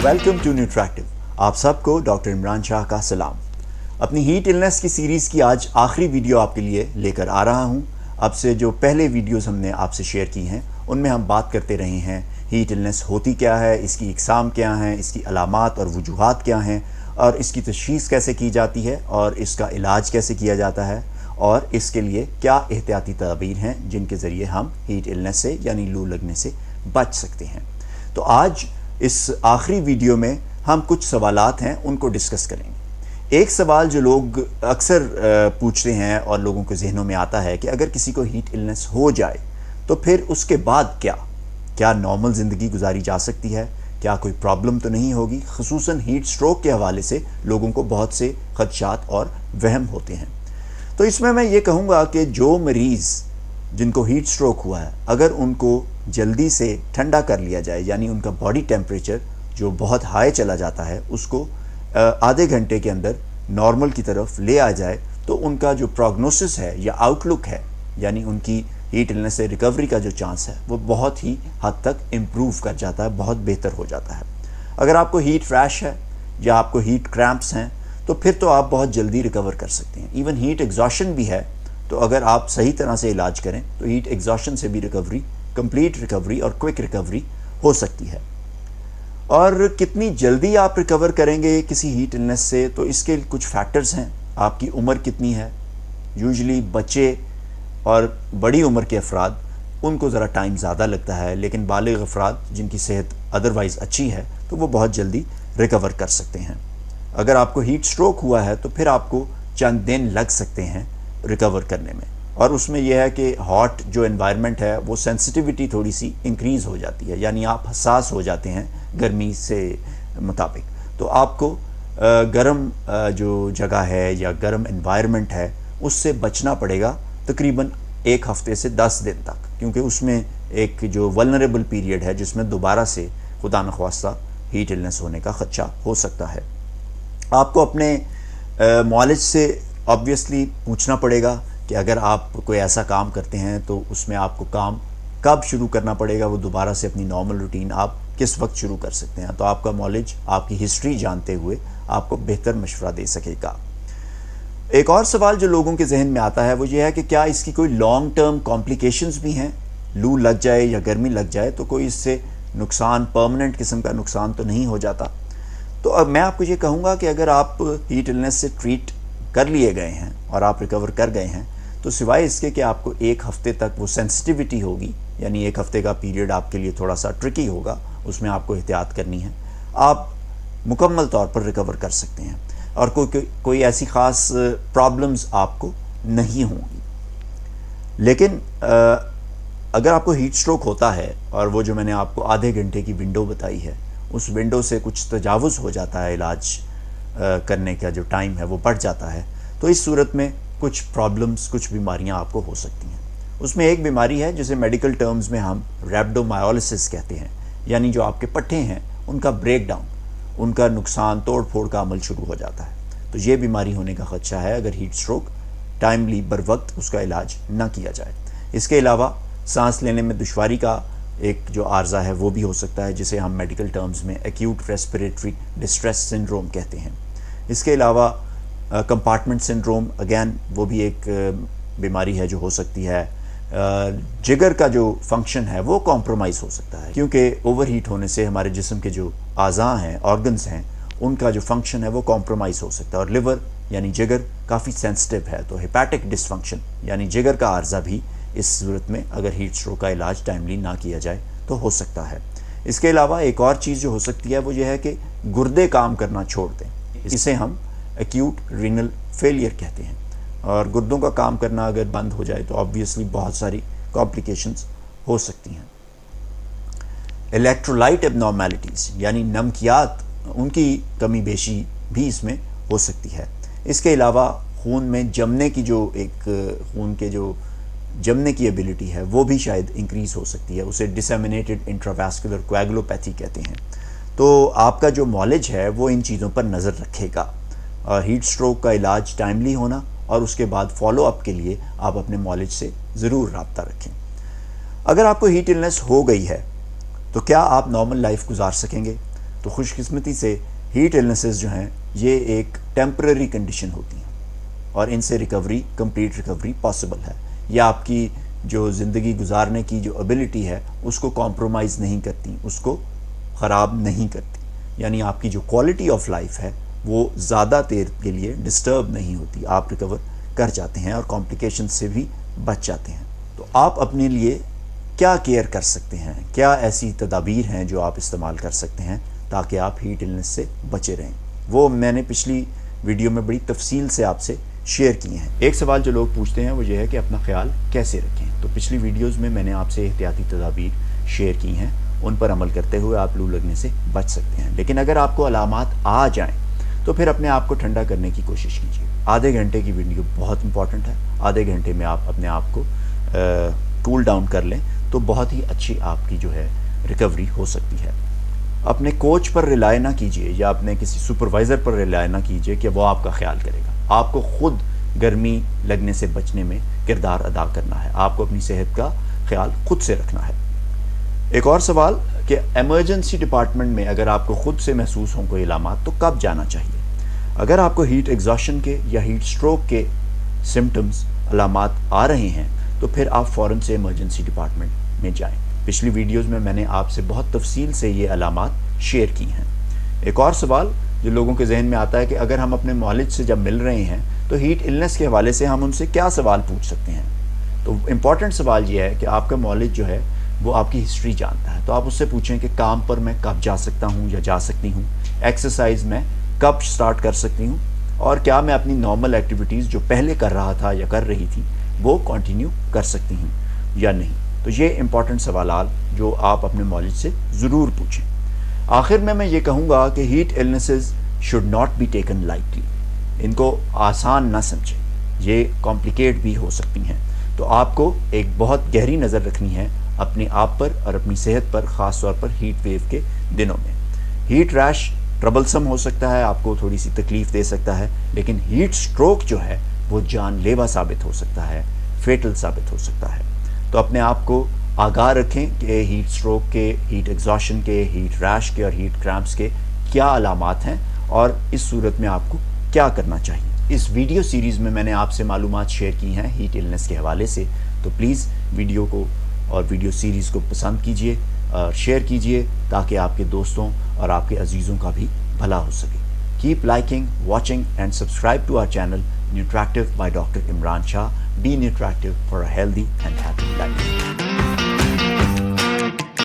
Welcome to न्यूट्रैक्टिव। आप सबको doctor Imran Shah का सलाम। अपनी हीट इलनेस की सीरीज़ की आज आखिरी वीडियो आपके लिए लेकर आ रहा हूं। अब से जो पहले वीडियोस हमने आपसे शेयर की हैं उनमें हम बात करते रहे हैं हीट इलनेस होती क्या है, इसकी इकसाम क्या हैं, इसकी अलामात और वजूहात क्या हैं, और इसकी तशख़ीस कैसे की जाती है, और इसका इलाज कैसे किया जाता है, और इसके लिए क्या एहतियाती तदबीर हैं जिनके ज़रिए हम हीट इलनेस से यानी लू लगने से बच सकते हैं। तो आज इस आखिरी वीडियो में हम कुछ सवालात हैं उनको डिस्कस करेंगे। एक सवाल जो लोग अक्सर पूछते हैं और लोगों के जहनों में आता है कि अगर किसी को हीट इलनेस हो जाए तो फिर उसके बाद क्या नॉर्मल ज़िंदगी गुजारी जा सकती है, क्या कोई प्रॉब्लम तो नहीं होगी। ख़ुसूसन हीट स्ट्रोक के हवाले से लोगों को बहुत से खदशात और वहम होते हैं। तो इसमें मैं ये कहूँगा कि जो मरीज़ जिनको हीट स्ट्रोक हुआ है, अगर उनको जल्दी से ठंडा कर लिया जाए, यानी उनका बॉडी टेम्परेचर जो बहुत हाई चला जाता है उसको आधे घंटे के अंदर नॉर्मल की तरफ ले आ जाए, तो उनका जो प्रोग्नोसिस है या आउटलुक है, यानी उनकी हीट इलनेस से रिकवरी का जो चांस है वो बहुत ही हद तक इम्प्रूव कर जाता है, बहुत बेहतर हो जाता है। अगर आपको हीट रैश है या आपको हीट क्रैम्प्स हैं तो फिर तो आप बहुत जल्दी रिकवर कर सकते हैं। इवन हीट एग्जॉशन भी है, तो अगर आप सही तरह से इलाज करें तो हीट एग्जॉशन से भी रिकवरी, कंप्लीट रिकवरी और क्विक रिकवरी हो सकती है। और कितनी जल्दी आप रिकवर करेंगे किसी हीट इलनेस से, तो इसके कुछ फैक्टर्स हैं। आपकी उम्र कितनी है, यूजुअली बच्चे और बड़ी उम्र के अफराद उनको ज़रा टाइम ज़्यादा लगता है, लेकिन बालिग अफराद जिनकी सेहत अदरवाइज़ अच्छी है तो वो बहुत जल्दी रिकवर कर सकते हैं। अगर आपको हीट स्ट्रोक हुआ है तो फिर आपको चंद दिन लग सकते हैं रिकवर करने में, और उसमें यह है कि हॉट जो एनवायरनमेंट है वो सेंसिटिविटी थोड़ी सी इंक्रीज़ हो जाती है, यानी आप हसास हो जाते हैं गर्मी से मुताबिक। तो आपको गर्म जो जगह है या गर्म एनवायरनमेंट है उससे बचना पड़ेगा तकरीबन 1 हफ़्ते से 10 दिन तक, क्योंकि उसमें एक जो वल्नरेबल पीरियड है जिसमें दोबारा से खुदा न ख्वास्ता हीट इलनेस होने का ख़दशा हो सकता है। आपको अपने मॉलिज से ऑब्वियसली पूछना पड़ेगा कि अगर आप कोई ऐसा काम करते हैं तो उसमें आपको काम कब शुरू करना पड़ेगा, वो दोबारा से अपनी नॉर्मल रूटीन आप किस वक्त शुरू कर सकते हैं। तो आपका मॉलिज आपकी हिस्ट्री जानते हुए आपको बेहतर मशवरा दे सकेगा। एक और सवाल जो लोगों के जहन में आता है वो ये है कि क्या इसकी कोई लॉन्ग टर्म कॉम्प्लिकेशंस भी हैं, लू लग जाए या गर्मी लग जाए तो कोई इससे नुकसान, परमानेंट किस्म का नुकसान तो नहीं हो जाता। तो अब मैं आपको ये कहूँगा कि अगर आप हीट इलनेस से ट्रीट कर लिए गए हैं और आप रिकवर कर गए हैं तो सिवाय इसके कि आपको 1 हफ़्ते तक वो सेंसिटिविटी होगी, यानी 1 हफ़्ते का पीरियड आपके लिए थोड़ा सा ट्रिकी होगा, उसमें आपको एहतियात करनी है, आप मुकम्मल तौर पर रिकवर कर सकते हैं और कोई ऐसी ख़ास प्रॉब्लम्स आपको नहीं होंगी। लेकिन अगर आपको हीट स्ट्रोक होता है और वो जो मैंने आपको आधे घंटे की विंडो बताई है उस विंडो से कुछ तजावुज़ हो जाता है, इलाज करने का जो टाइम है वो बढ़ जाता है, तो इस सूरत में कुछ प्रॉब्लम्स, कुछ बीमारियां आपको हो सकती हैं। उसमें एक बीमारी है जिसे मेडिकल टर्म्स में हम रैप्डोमायोलिसिस कहते हैं, यानी जो आपके पट्टे हैं उनका ब्रेक डाउन, उनका नुकसान, तोड़ फोड़ का अमल शुरू हो जाता है। तो ये बीमारी होने का खदशा है अगर हीट स्ट्रोक टाइमली बर वक्त उसका इलाज ना किया जाए। इसके अलावा सांस लेने में दुश्वारी का एक जो आर्जा है वो भी हो सकता है, जिसे हम मेडिकल टर्म्स में एक्यूट रेस्पिरेटरी डिस्ट्रेस सिंड्रोम कहते हैं। इसके अलावा कंपार्टमेंट सिंड्रोम, अगेन वो भी एक बीमारी है जो हो सकती है। जिगर का जो फंक्शन है वो कॉम्प्रोमाइज़ हो सकता है, क्योंकि ओवर हीट होने से हमारे जिस्म के जो आज़ा हैं, ऑर्गन्स हैं, उनका जो फंक्शन है वो कॉम्प्रोमाइज़ हो सकता है। और लिवर यानी जिगर काफ़ी सेंसिटिव है, तो हेपेटिक डिसफंक्शन यानी जिगर का आर्जा भी इस सूरत में अगर हीट स्ट्रोक का इलाज टाइमली ना किया जाए तो हो सकता है। इसके अलावा एक और चीज़ जो हो सकती है वो ये है कि गुर्दे काम करना छोड़ दें, इसे हम एक्यूट रीनल फेलियर कहते हैं। और गुर्दों का काम करना अगर बंद हो जाए तो ऑब्वियसली बहुत सारी कॉम्प्लिकेशंस हो सकती हैं। इलेक्ट्रोलाइट एबनॉर्मेलिटीज़ यानी नमकियात, उनकी कमी बेशी भी इसमें हो सकती है। इसके अलावा खून में जमने की जो खून के जो जमने की एबिलिटी है वो भी शायद इंक्रीज़ हो सकती है, उसे डिसेमिनेटेड इंट्रावैस्कुलर कोएगुलोपैथी कहते हैं। तो आपका जो मॉलिज है वो इन चीज़ों पर नज़र रखेगा। और हीट स्ट्रोक का इलाज टाइमली होना और उसके बाद फॉलो अप के लिए आप अपने मॉलिज से ज़रूर रब्ता रखें। अगर आपको हीट इलनेस हो गई है तो क्या आप नॉर्मल लाइफ गुजार सकेंगे? تو خوش قسمتی سے ہیٹ ایلنسز جو ہیں یہ ایک ٹیمپرری کنڈیشن ہوتی ہیں اور ان سے ریکوری، کمپلیٹ ریکوری پاسبل ہے. یہ آپ کی جو زندگی گزارنے کی جو ایبلٹی ہے اس کو کمپرومائز نہیں کرتی، اس کو خراب نہیں کرتی. یعنی آپ کی جو کوالٹی آف لائف ہے وہ زیادہ دیر کے لیے ڈسٹرب نہیں ہوتی، آپ ریکور کر جاتے ہیں اور کمپلیکیشن سے بھی بچ جاتے ہیں. تو آپ اپنے لیے کیا کیئر کر سکتے ہیں، کیا ایسی تدابیر ہیں جو آپ استعمال کر سکتے ہیں تاکہ آپ ہیٹ ایلنس سے بچے رہیں، وہ میں نے پچھلی ویڈیو میں بڑی تفصیل سے آپ سے شیئر کیے ہیں. ایک سوال جو لوگ پوچھتے ہیں وہ یہ ہے کہ اپنا خیال کیسے رکھیں. تو پچھلی ویڈیوز میں نے آپ سے احتیاطی تدابیر شیئر کی ہیں، ان پر عمل کرتے ہوئے آپ لو لگنے سے بچ سکتے ہیں. لیکن اگر آپ کو علامات آ جائیں تو پھر اپنے آپ کو ٹھنڈا کرنے کی کوشش کیجیے. آدھے گھنٹے کی ویڈیو بہت امپورٹنٹ ہے. آدھے گھنٹے میں آپ اپنے آپ کو کول ڈاؤن کر لیں تو بہت ہی اچھی آپ کی جو ہے ریکوری ہو سکتی ہے. اپنے کوچ پر ریلائی نہ کیجیے یا اپنے کسی سپروائزر پر ریلائی نہ کیجیے کہ وہ آپ کا خیال کرے گا. آپ کو خود گرمی لگنے سے بچنے میں کردار ادا کرنا ہے. آپ کو اپنی صحت کا خیال خود سے رکھنا ہے. ایک اور سوال کہ ایمرجنسی ڈپارٹمنٹ میں اگر آپ کو خود سے محسوس ہوں کوئی علامات تو کب جانا چاہیے. اگر آپ کو ہیٹ ایگزاشن کے یا ہیٹ سٹروک کے سمٹمز علامات آ رہے ہیں تو پھر آپ فوراً سے ایمرجنسی ڈپارٹمنٹ میں جائیں. پچھلی ویڈیوز میں نے آپ سے بہت تفصیل سے یہ علامات شیئر کی ہیں. ایک اور سوال جو لوگوں کے ذہن میں آتا ہے کہ اگر ہم اپنے معالج سے جب مل رہے ہیں تو ہیٹ ایلنس کے حوالے سے ہم ان سے کیا سوال پوچھ سکتے ہیں. تو امپورٹنٹ سوال یہ ہے کہ آپ کا معالج جو ہے وہ آپ کی ہسٹری جانتا ہے. تو آپ اس سے پوچھیں کہ کام پر میں کب جا سکتا ہوں یا جا سکتی ہوں، ایکسرسائز میں کب سٹارٹ کر سکتی ہوں، اور کیا میں اپنی نارمل ایکٹیویٹیز جو پہلے کر رہا تھا یا کر رہی تھی وہ کنٹینیو کر سکتی ہوں یا نہیں. تو یہ امپورٹنٹ سوالات جو آپ اپنے معالج سے ضرور پوچھیں. آخر میں یہ کہوں گا کہ heat illnesses should not be taken lightly. ان کو آسان نہ سمجھیں، یہ کمپلیکیٹ بھی ہو سکتی ہیں. تو آپ کو ایک بہت گہری نظر رکھنی ہے اپنے آپ پر اور اپنی صحت پر، خاص طور پر ہیٹ ویو کے دنوں میں. ہیٹ ریش ٹربلسم ہو سکتا ہے، آپ کو تھوڑی سی تکلیف دے سکتا ہے، لیکن ہیٹ سٹروک جو ہے وہ جان لیوا ثابت ہو سکتا ہے، فیٹل ثابت ہو سکتا ہے. تو اپنے آپ کو آگاہ رکھیں کہ ہیٹ سٹروک کے، ہیٹ ایگزاشن کے، ہیٹ ریش کے اور ہیٹ کریمپس کے کیا علامات ہیں اور اس صورت میں آپ کو کیا کرنا چاہیے. اس ویڈیو سیریز میں نے آپ سے معلومات شیئر کی ہیں ہیٹ ایلنس کے حوالے سے. تو پلیز ویڈیو کو اور ویڈیو سیریز کو پسند کیجیے اور شیئر کیجیے تاکہ آپ کے دوستوں اور آپ کے عزیزوں کا بھی بھلا ہو سکے. Keep liking, watching and subscribe to our channel nutractive by doctor Imran Shah. Be nutractive for a healthy and happy life.